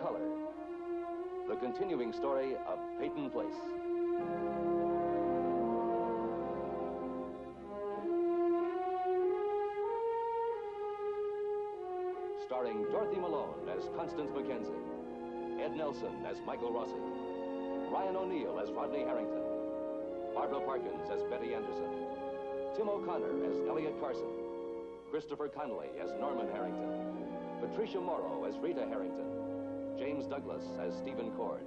color. The continuing story of Peyton Place. Starring Dorothy Malone as Constance Mackenzie, Ed Nelson as Michael Rossi, Ryan O'Neal as Rodney Harrington, Barbara Parkins as Betty Anderson, Tim O'Connor as Elliot Carson, Christopher Connolly as Norman Harrington, Patricia Morrow as Rita Harrington, James Douglas as Stephen Cord.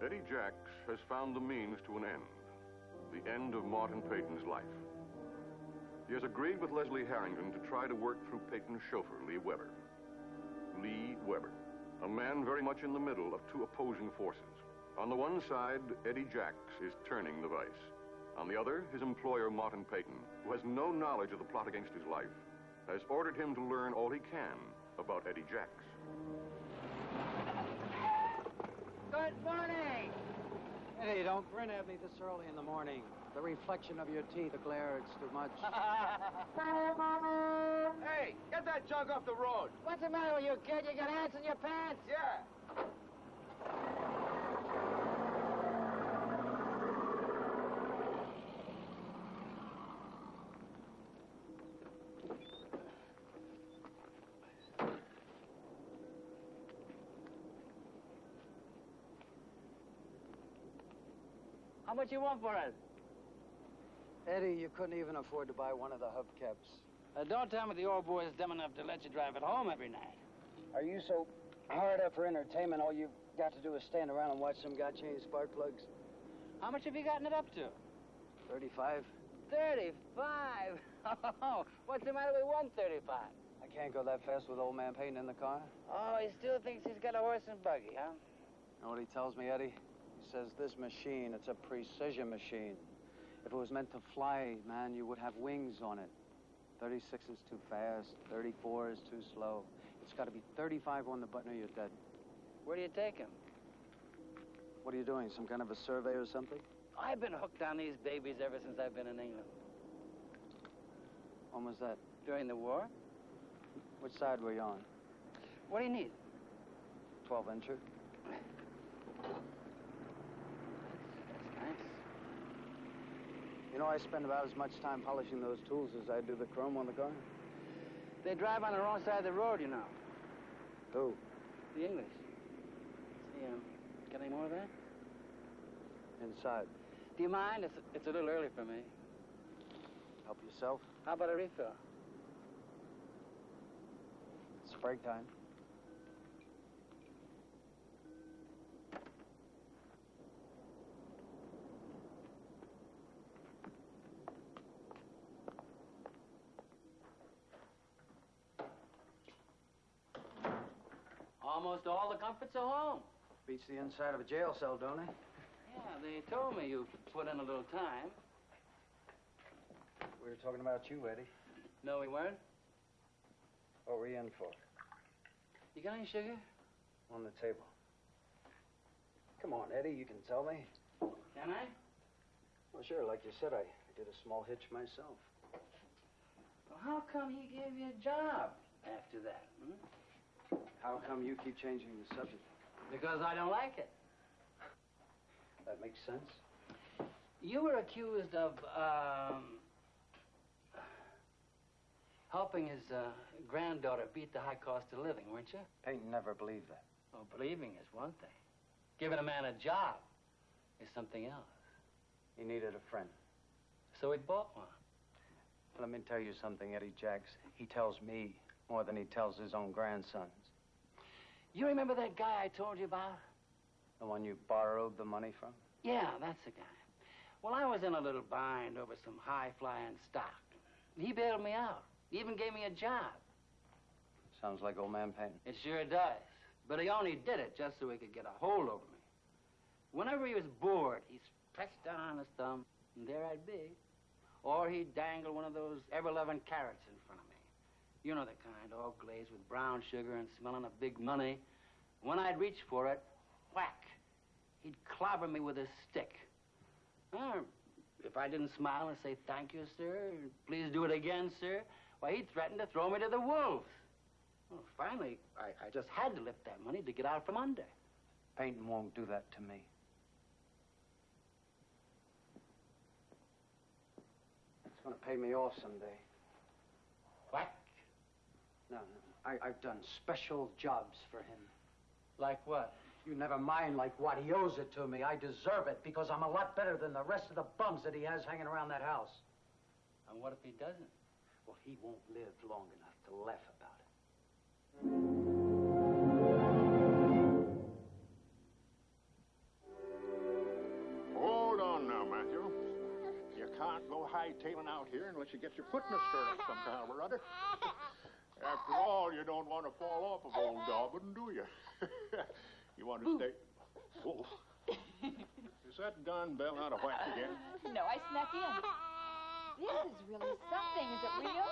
Eddie Jacks has found the means to an end, the end of Martin Peyton's life. He has agreed with Leslie Harrington to try to work through Peyton's chauffeur, Lee Weber. Lee Weber, a man very much in the middle of two opposing forces. On the one side, Eddie Jacks is turning the vice. On the other, his employer, Martin Peyton, who has no knowledge of the plot against his life, has ordered him to learn all he can about Eddie Jacks. Good morning! Eddie, don't grin at me this early in the morning. The reflection of your teeth, the glare, it's too much. Hey, get that junk off the road. What's the matter with you, kid? You got ants in your pants? Yeah. How much you want for it? Eddie, you couldn't even afford to buy one of the hubcaps. Don't tell me the old boy is dumb enough to let you drive it home every night. Are you so hard up for entertainment, all you've got to do is stand around and watch some guy change spark plugs? How much have you gotten it up to? 35. 35? Oh, what's the matter with 135? I can't go that fast with old man Peyton in the car. Oh, he still thinks he's got a horse and buggy, huh? You know what he tells me, Eddie? He says this machine, it's a precision machine. If it was meant to fly, man, you would have wings on it. 36 is too fast, 34 is too slow. It's got to be 35 on the button or you're dead. Where do you take him? What are you doing, some kind of a survey or something? I've been hooked on these babies ever since I've been in England. When was that? During the war? Which side were you on? What do you need? 12-incher. That's nice. You know, I spend about as much time polishing those tools as I do the chrome on the car. They drive on the wrong side of the road, you know. Who? The English. See, got any more of that? Inside. Do you mind? It's a little early for me. Help yourself. How about a refill? It's break time. Almost all the comforts are home. Beats the inside of a jail cell, don't it? Yeah, they told me you put in a little time. We were talking about you, Eddie. No, we weren't. What were you in for? You got any sugar? On the table. Come on, Eddie, you can tell me. Can I? Well, sure, like you said, I did a small hitch myself. Well, how come he gave you a job after that? How come you keep changing the subject? Because I don't like it. That makes sense. You were accused of, helping his granddaughter beat the high cost of living, weren't you? Peyton never believed that. Oh, believing is one thing. Giving a man a job is something else. He needed a friend. So he bought one. Let me tell you something, Eddie Jacks. He tells me more than he tells his own grandsons. You remember that guy I told you about? The one you borrowed the money from? Yeah, that's the guy. Well, I was in a little bind over some high-flying stock. He bailed me out. He even gave me a job. Sounds like old man Peyton. It sure does. But he only did it just so he could get a hold over me. Whenever he was bored, he'd press down on his thumb, and there I'd be. Or he'd dangle one of those ever-loving carrots in front of me. You know the kind, all glazed with brown sugar and smelling of big money. When I'd reach for it, whack, he'd clobber me with his stick. If I didn't smile and say, thank you, sir, please do it again, sir, why, he'd threaten to throw me to the wolves. Well, finally, I just had to lift that money to get out from under. Peyton won't do that to me. It's gonna pay me off someday. Whack. No, I've done special jobs for him. Like what? You never mind like what. He owes it to me. I deserve it because I'm a lot better than the rest of the bums that he has hanging around that house. And what if he doesn't? Well, he won't live long enough to laugh about it. Hold on now, Matthew. You can't go hightailing out here unless you get your foot in the stirrup somehow or other. After all, you don't want to fall off of old Dobbin, do you? You want to stay... Oh. Is that darn bell out of whack again? No, I snuck in. This is really something. Is it real?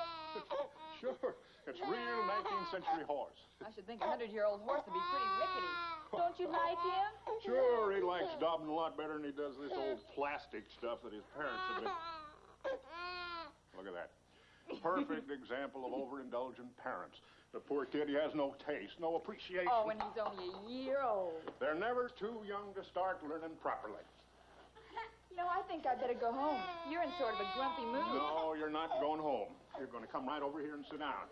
Sure. It's real 19th century horse. I should think a 100-year-old horse would be pretty rickety. Don't you like him? Sure, he likes Dobbin a lot better than he does this old plastic stuff that his parents have been... Look at that. Perfect example of overindulgent parents. The poor kid, he has no taste, no appreciation. Oh, when he's only a year old. They're never too young to start learning properly. You know, I think I'd better go home. You're in sort of a grumpy mood. No, you're not going home. You're going to come right over here and sit down.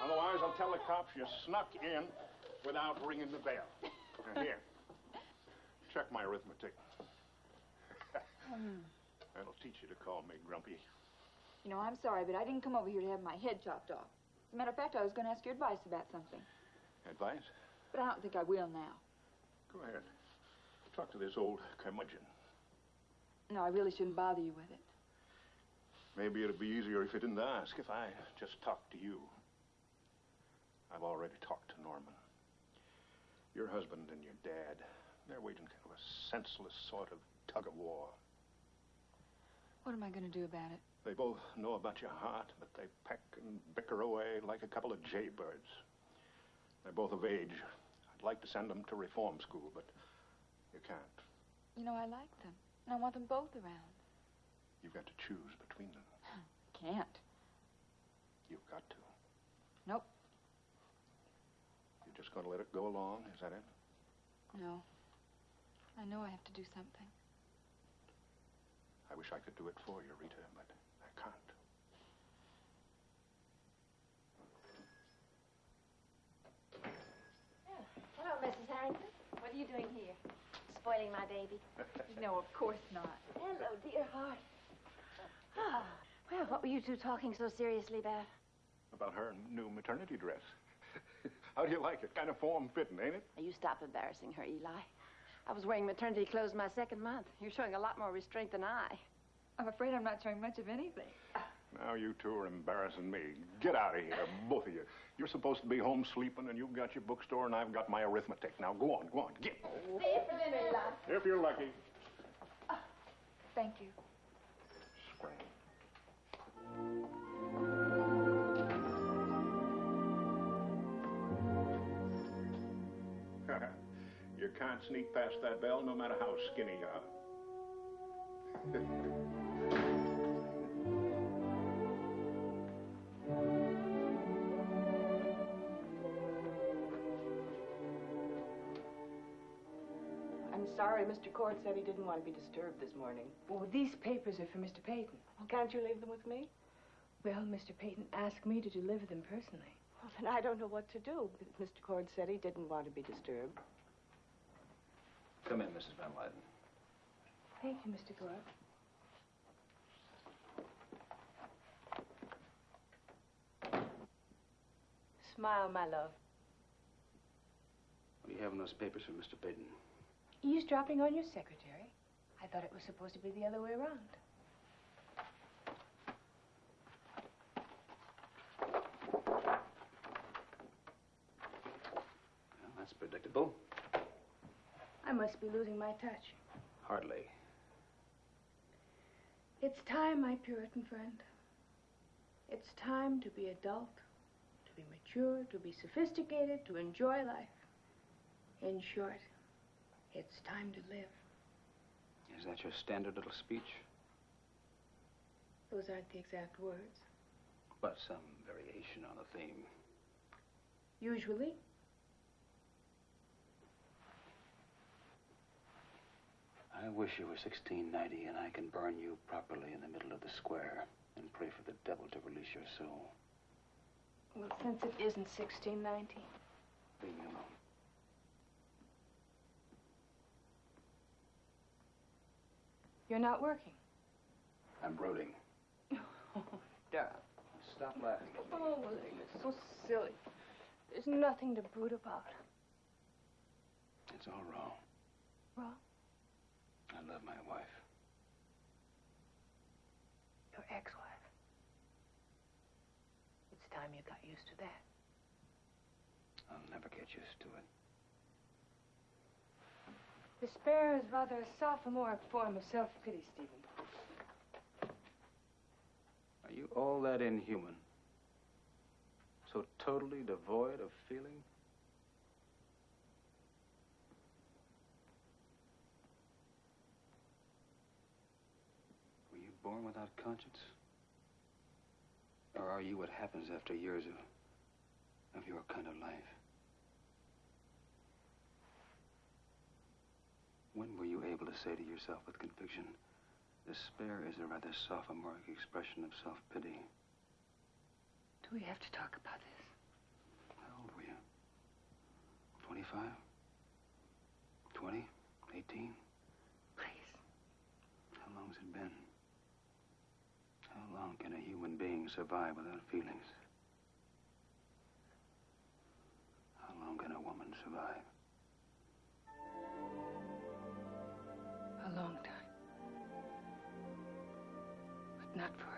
Otherwise, I'll tell the cops you snuck in without ringing the bell. Now, here. Check my arithmetic. That'll teach you to call me grumpy. You know, I'm sorry, but I didn't come over here to have my head chopped off. As a matter of fact, I was going to ask your advice about something. Advice? But I don't think I will now. Go ahead. Talk to this old curmudgeon. No, I really shouldn't bother you with it. Maybe it'd be easier if you didn't ask, if I just talked to you. I've already talked to Norman. Your husband and your dad, they're waging kind of a senseless sort of tug of war. What am I going to do about it? They both know about your heart, but they peck and bicker away like a couple of jaybirds. They're both of age. I'd like to send them to reform school, but you can't. You know, I like them, and I want them both around. You've got to choose between them. Can't. You've got to. Nope. You're just going to let it go along, is that it? No. I know I have to do something. I wish I could do it for you, Rita, but I can't. Hello, Mrs. Harrington. What are you doing here? Spoiling my baby? No, of course not. Hello, dear heart. Ah, well, what were you two talking so seriously about? About her new maternity dress. How do you like it? Kind of form-fitting, ain't it? Now, you stop embarrassing her, Eli. I was wearing maternity clothes my second month. You're showing a lot more restraint than I. I'm afraid I'm not showing much of anything. Now you two are embarrassing me. Get out of here, both of you. You're supposed to be home sleeping, and you've got your bookstore, and I've got my arithmetic. Now, go on, get. See you for dinner, Eli. If you're lucky. Thank you. Scram. You can't sneak past that bell no matter how skinny you are. I'm sorry, Mr. Cord said he didn't want to be disturbed this morning. Oh, these papers are for Mr. Peyton. Well, can't you leave them with me? Well, Mr. Peyton asked me to deliver them personally. Well, then I don't know what to do. Mr. Cord said he didn't want to be disturbed. Come in, Mrs. Van Lyden. Thank you, Mr. Cord. Smile, my love. What do you have in those papers for Mr. Peyton? Eavesdropping on your secretary. I thought it was supposed to be the other way around. Well, that's predictable. I must be losing my touch. Hardly. It's time, my Puritan friend. It's time to be adult mature, to be sophisticated, to enjoy life. In short, it's time to live. Is that your standard little speech? Those aren't the exact words. But some variation on the theme. Usually. I wish it were 1690 and I can burn you properly in the middle of the square and pray for the devil to release your soul. Well, since it isn't 1690. Leave me alone. You're not working. I'm brooding. Oh, darling. Stop laughing at me. Oh, William, it's so silly. There's nothing to brood about. It's all wrong. Wrong? I love my wife. Your ex-wife. It's time you got used to that. I'll never get used to it. Despair is rather a sophomoric form of self-pity, Stephen. Are you all that inhuman? So totally devoid of feeling? Were you born without conscience? Or are you what happens after years of your kind of life? When were you able to say to yourself with conviction, despair is a rather sophomoric expression of self-pity? Do we have to talk about this? How old were you? 25? 20? 18? Please. How long's it been? How long can a human being survive without feelings? How long can a woman survive? A long time. But not for